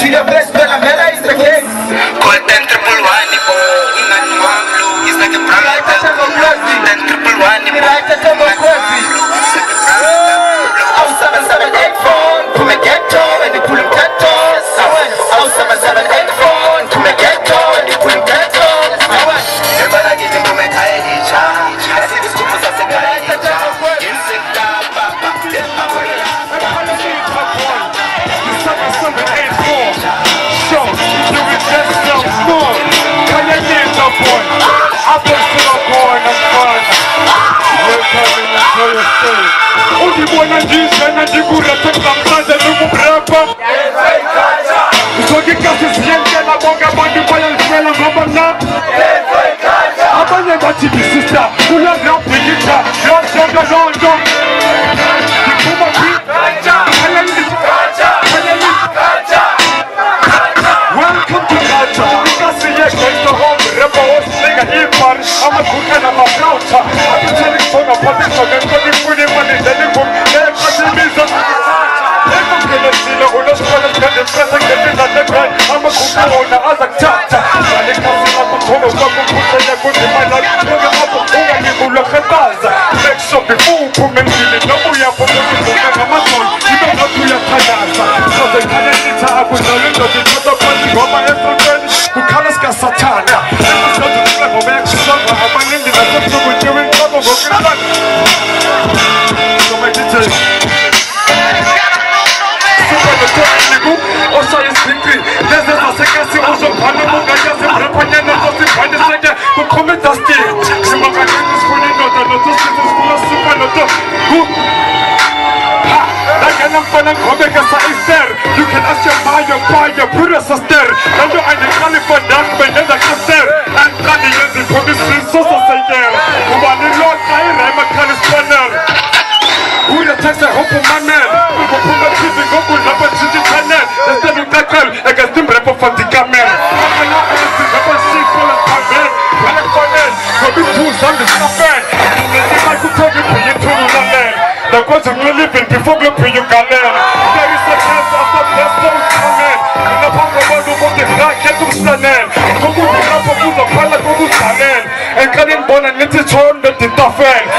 To your best, but I'm better is the case. Call them triple one, it's like a brand. Then triple one, I'll 778 phone to make ghetto and they pull him ghetto. I'll 778 phone to make ghetto and they pull him ghetto. Everybody get into my tiny child. I see this super sassy guy. You can ask your buyer, put a sister. And you are the California, but then the sister. And Kanye is the promising social care. Who are the Lord, I'm a California. Who the text I hope my man. Who put my children go to the Chichi channel. The same tackle against the rep of Fatica man. I'm not asking about sequel and Pavel. California, for the fools on the stuff. I could tell you for you to the land. The person you live in before you pay your galera. There is a chance of the best of coming. In the power of the black get to Chanel. Come on, the rap of the Pala go to Chanel. And Karin Bon and Little Chon, the Taffel.